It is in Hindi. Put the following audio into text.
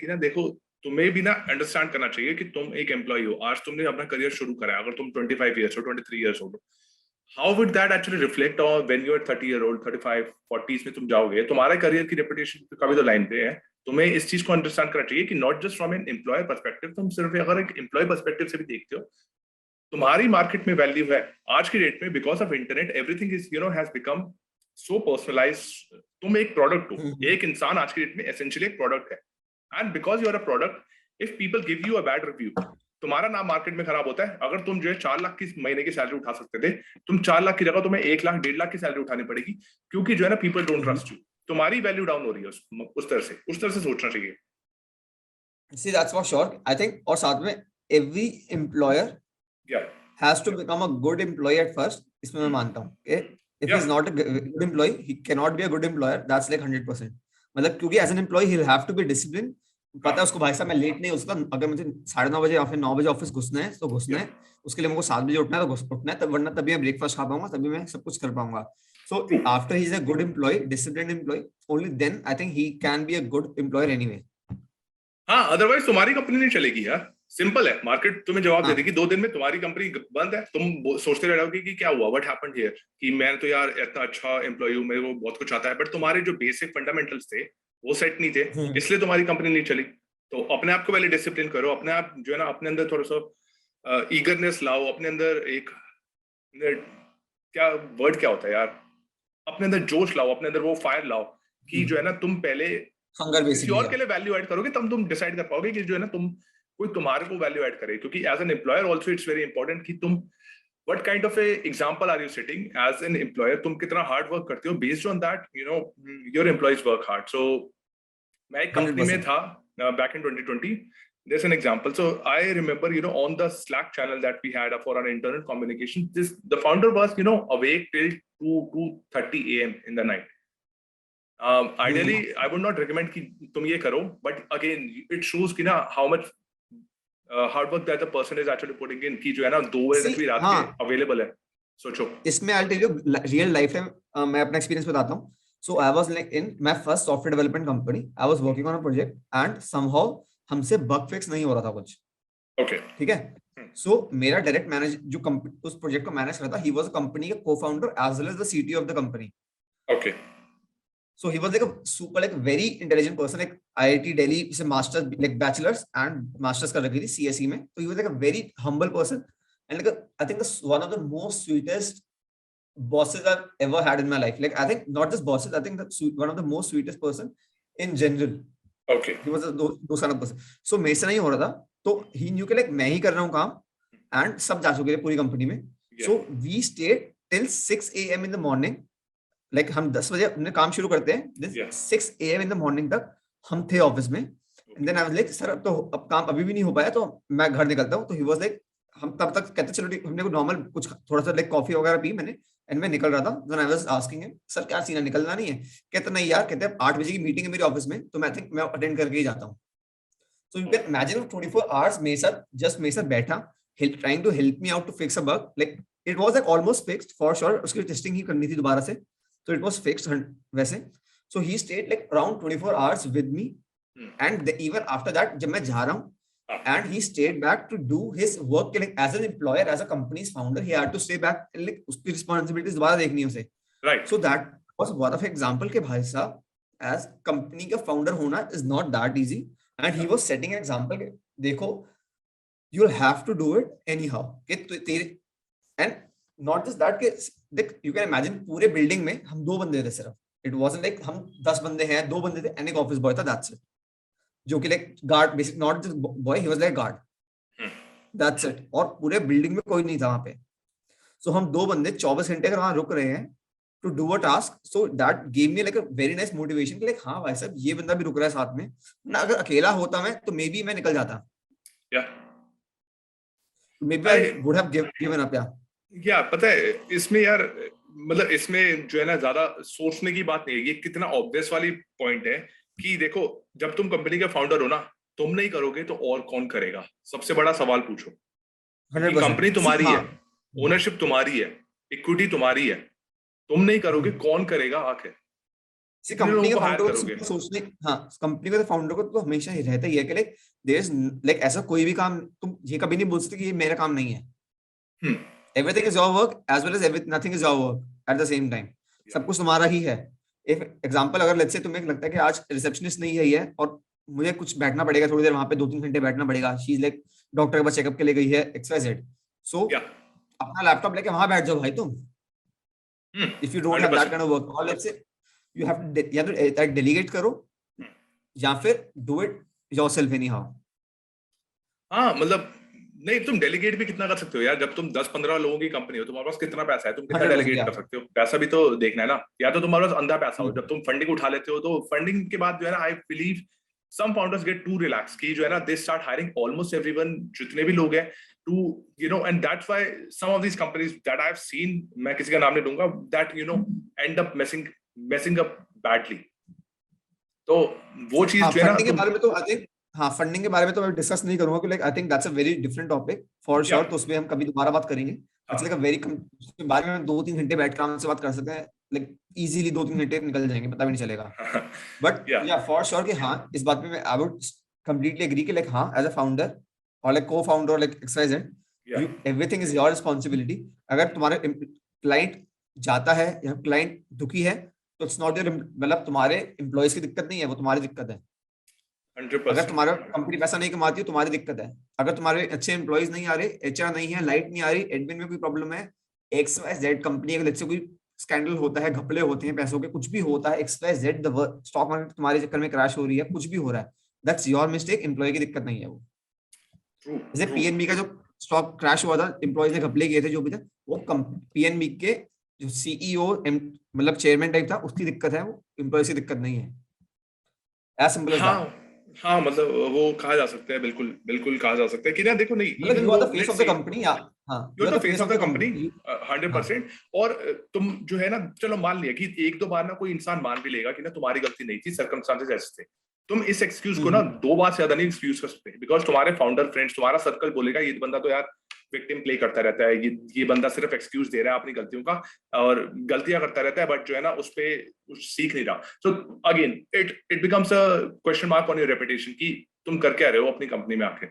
कि ना देखो, तुम्हें भी ना अंडरस्टैंड करना चाहिए कि तुम एक एम्प्लॉय हो, आज तुमने अपना करियर शुरू करा है, अगर तुम 25 ईयर्स हो, 23 ईयर्स हो, how would that actually reflect on when you are 30 year old, 35 40 में तुम जाओगे, तुम्हारे करियर की रेपुटेशन का भी तो लाइन पे है। तुम्हें इस चीज को अंडरस्टैंड करना चाहिए कि not just from an employer perspective, तुम सिर्फ अगर एक एम्प्लॉय पर्सपेक्टिव से भी देखते हो, तुम्हारी मार्केट में वैल्यू है आज की डेट में, because of internet everything is has become so personalise. तुम एक प्रोडक्ट हो, एक इंसान आज की डेट में एसेंशियली एक प्रोडक्ट है, and because you are a product, if people give you a bad review, तुम्हारा नाम मार्केट में खराब होता है। अगर तुम जो है 4 लाख की महीने की सैलरी उठा सकते थे, तुम 4 लाख की जगह तुम्हें 1 लाख 1.5 लाख की सैलरी उठानी पड़ेगी, क्योंकि जो है ना पीपल डोंट ट्रस्ट यू, तुम्हारी वैल्यू डाउन हो रही है उस तरह से सोचना चाहिए। See, that's for sure. I think, और साथ में every employer has to become a good employee at first. इसमें मैं मानता हूँ कि if he's not a good employee, he cannot be a good employer. That's like 100%. मतलब क्योंकि as an employee he'll have to be disciplined. पता है उसको, भाई साहब मैं लेट नहीं, उसका अगर मुझे 9:30 बजे या फिर 9 बजे ऑफिस घुसना है तो घुसना है, उसके लिए मुझको 7 बजे उठना है तो उठना है, तब वरना तभी मैं ब्रेकफास्ट खा पाऊंगा, तभी मैं सब कुछ कर पाऊंगा. So after he is a good employee, disciplined employee, only then I think he can be a good employer anyway. हाँ, अदरवाइज तुम्हारी कंपनी नहीं चलेगी यार, सिंपल है, मार्केट तुम्हें जवाब दे देगी 2 दिन में, तुम्हारी कंपनी बंद है, तुम सोचते रह जाओगे कि क्या हुआ, व्हाट हैपेंड हियर, कि मैं तो यार इतना अच्छा एम्प्लॉय हूँ, मेरे को बहुत कुछ आता है, बट तुम्हारे जो बेसिक फंडामेंटल्स थे वो सेट नहीं थे, इसलिए तुम्हारी कंपनी नहीं चली। तो अपने आप को पहले डिसिप्लिन करो, अपने आप जो है ना अपने अंदर थोड़ा सा ईगरनेस लाओ, अपने अंदर एक क्या वर्ड क्या होता है यार, अपने अंदर जोश लाओ, अपने अंदर वो फायर लाओ कि जो है ना तुम पहले किसी और के लिए वैल्यू ऐड करोगे, तब तुम डिसाइड कर पाओगे कि जो है ना तुम कोई तुम्हारे को वैल्यू ऐड करे। क्योंकि as an employer also it's very important कि तुम what kind of a example are you setting as an employer, तुम कितना हार्ड वर्क करते हो, based on that your employees work hard. So मैं एक कंपनी में था back in 2020, there's an example. So I remember, on the Slack channel that we had for our internal communication, the founder was, awake till 2:30 a.m. in the night. Ideally, I would not recommend कि तुम ये करो, but again, it shows कि ना how much hard work that the person is actually putting in, कि जो है ना 2 बजे तक भी रात के available है। सोचो इसमें I'll tell you real life में मैं अपना एक्सपीरियंस बताता हूँ. So I was like in my first software development company, I was working on a project and somehow हमसे बग फिक्स नहीं हो रहा था कुछ. ओके, ठीक है. सो मेरा डायरेक्ट मैनेजर जो उस प्रोजेक्ट को मैनेज कर रहा था, ही वाज अ कंपनी का co-founder as well as the CTO of the company. Okay. So he was like a super, like very intelligent person, like IIT Delhi से masters, like bachelors and masters कर रखी थी CSE में. So he was like a very humble person and like I think one of the most sweetest bosses I've ever had in my life. Like I think not just bosses, I think one of the most sweetest person in general. Okay. He was those kind of person. So मेरे से नहीं हो रहा था, तो he knew कि like मैं ही कर रहा हूँ काम and सब जा चुके थे पूरी कंपनी में. So we stayed till 6 a.m. in the morning. Like हम 10 बजे अपने काम शुरू करते हैं, then 6 a.m. in the morning तक हम थे ऑफिस में. And then I was like, sir अब काम अभी भी नहीं हो पाया तो मैं घर निकलता हूँ. तो he was like, हम तब तक कहते चलो हमने को नॉर्मल कुछ थोड़ा सा लाइक कॉफी वगैरह पी मैंने, एंड मैं निकल रहा था. Then I was asking him, sir क्या सीन है, निकलना नहीं है? कहते नहीं यार, कहते 8 बजे की मीटिंग है मेरी ऑफिस में, तो मैं थिंक मैं अटेंड करके ही जाता हूँ. So you can imagine 24 hours मेरे साथ बैठा, trying to help me out to fix a bug. Like it was like almost fixed for sure. उसकी टेस्टिंग ही करनी थी दोबारा से, so it was fixed वैसे. So he stayed like around 24 hours with me, and even after that जब मैं जा रहा हूँ, and he stayed back to do his work. Like as an employer, as a company's founder, he had to stay back, like उसकी responsibilities दोबारा देखनी है उसे. Right. So that was one of example के भाई साहब as company का founder होना is not that easy, and he was setting an example के देखो you'll have to do it anyhow. And not just that के you can imagine पूरे बिल्डिंग में हम 2 बंदे थे सिर्फ. It wasn't like हम 10 बंदे हैं, 2 बंदे थे, and एक ऑफिस बॉय था, that's it. जो कि like guard, basic not just boy, he was like guard, that's it. और पूरे बिल्डिंग में कोई नहीं था वहां पे. सो हम 2 बंदे 24 घंटे अगर वहां रुक रहे हैं to do a task, so that give me like a very nice motivation कि लाइक हाँ भाई साहब ये बंदा भी रुक रहा है साथ में ना. अगर अकेला होता मैं तो मे बी मैं निकल जाता, maybe I would have given up. या पता है इसमें यार, मतलब इसमें जो है ना ज्यादा सोचने की बात नहीं है, ये कितना ऑब्वियस वाली पॉइंट है कि देखो जब तुम कंपनी के फाउंडर हो ना, तुम नहीं करोगे तो और कौन करेगा? सबसे बड़ा सवाल पूछो. कंपनी तुम्हारी है, ओनरशिप तुम्हारी है, इक्विटी तुम्हारी है, तुम नहीं करोगे कौन करेगा आके? सी कितने कंपनी लोगों के को हायर फाउंडर को तो करोगे? सिंपल सोचने, हाँ कंपनी के फाउंडर को तो हमेशा ही रहता ही है कि लाइक देयर इज लाइक ऐसा कोई भी काम तुम ये कभी नहीं बोल सकते कि ये मेरा काम नहीं है. Hmm, everything is your work as well as nothing is your work at the same time. yeah, सब कुछ तुम्हारा ही है. इफ एग्जांपल अगर लेट्स से तुम्हें लगता है कि आज रिसेप्शनिस्ट नहीं है ये और मुझे कुछ बैठना पड़ेगा थोड़ी देर वहां पे 2-3 घंटे बैठना पड़ेगा, शी इज लाइक डॉक्टर के पास चेकअप के लिए गई है XYZ. सो yeah, अपना लैपटॉप लेके वहां बैठ जाओ भाई तुम. If you don't have that 100%. Kind of work और let's say you have to या तो डेलीगेट करो या फिर do it yourself anyhow. हाँ मतलब नहीं, तुम डेलीगेट भी कितना कर सकते हो यार, जब तुम 10-15 लोगों की कंपनी हो, तुम्हारे पास कितना पैसा है, तुम कितना 100% डेलीगेट या कर सकते हो? पैसा भी तो देखना है ना. या तो तुम्हारे पास अंधा पैसा हो, हम्म. जब तुम फंडिंग उठा लेते हो तो फंडिंग के बाद जो है ना, I believe some founders get to relax की जो है ना, they start hiring almost everyone, जितने भी लोग हैं, to you know, and that's why some of these companies that I have seen, मैं किसी का नाम नहीं दूंगा, that you know end up messing up badly. तो वो चीज हाँ जो है ना फंडिंग के तुम, बारे में तो आई थिंक, हाँ फंडिंग के बारे में तो मैं डिस्कस नहीं करूंगा क्योंकि I think that's a very different topic for या श्योर. तो उसमें हम कभी दोबारा बात करेंगे. इट्स लाइक अ वेरी, उसके बारे में 2-3 घंटे बैठ कर से बात कर सकते हैं. लाइक इजीली 2-3 घंटे निकल जाएंगे, पता भी नहीं चलेगा. बट या या फॉर श्योर कि हाँ इस बात पे मैं आई वुड कंप्लीटली एग्री कि लाइक हाँ एज अ फाउंडर और लाइक को फाउंडर लाइक XYZ, या you everything is your responsibility. अगर तुम्हारे क्लाइंट जाता है या क्लाइंट दुखी है तो इट्स नॉट योर, मतलब तुम्हारे एम्प्लॉयज की दिक्कत नहीं है, वो तुम्हारी दिक्कत है. अगर 100%. तुम्हारा कंपनी पैसा नहीं कमाती है तुम्हारी दिक्कत है. अगर तुम्हारे अच्छे एम्प्लॉयज नहीं आ रहे, HR नहीं है, लाइट नहीं आ रही, एडमिन में कोई प्रॉब्लम है, XYZ कंपनी अगर से कोई स्कैंडल होता है, घपले होते हैं पैसों के, कुछ भी होता है, XYZ स्टॉक मार्केट तुम्हारे चक्कर में क्रैश हो रही है, कुछ भी हो रहा है, दैट्स योर मिस्टेक. एम्प्लॉय की दिक्कत नहीं है वो. ट्रू जैसे ट्रू. PNB का जो स्टॉक क्रैश हुआ था, एम्प्लॉयज ने घपले किए थे जो भी था, वो PNB के जो CEO मतलब चेयरमैन टाइप था उसकी दिक्कत है, वो एम्प्लॉयज की दिक्कत नहीं है. As simple as that. हाँ हाँ, मतलब वो कहा जा सकता है, बिल्कुल बिल्कुल कहा जा सकता है कि ना, देखो नहीं, मतलब इवन यू आर वो the face let's of the sea, company. हाँ हाँ, you you are are the the face face of of the the company company. हाँ 100%. और तुम जो है ना, चलो मान लिया कि एक दो बार ना कोई इंसान मान भी लेगा कि ना तुम्हारी गलती नहीं थी, सर्कमस्टांसेस ऐसे थे, तुम इस एक्सक्यूज को ना 2 बार से ज्यादा नहीं एक्सक्यूज कर सकते, बिकॉज तुम्हारे फाउंडर फ्रेंड्स, तुम्हारा सर्कल बोलेगा ये बंदा तो यार विक्टिम प्ले करता रहता है, ये बंदा सिर्फ एक्सक्यूज दे रहा है अपनी गलतियों का और गलतियां करता रहता है, बट जो है ना उस पे कुछ सीख नहीं रहा. So again it becomes a question mark on your reputation कि तुम कर क्या रहे हो अपनी कंपनी में आके.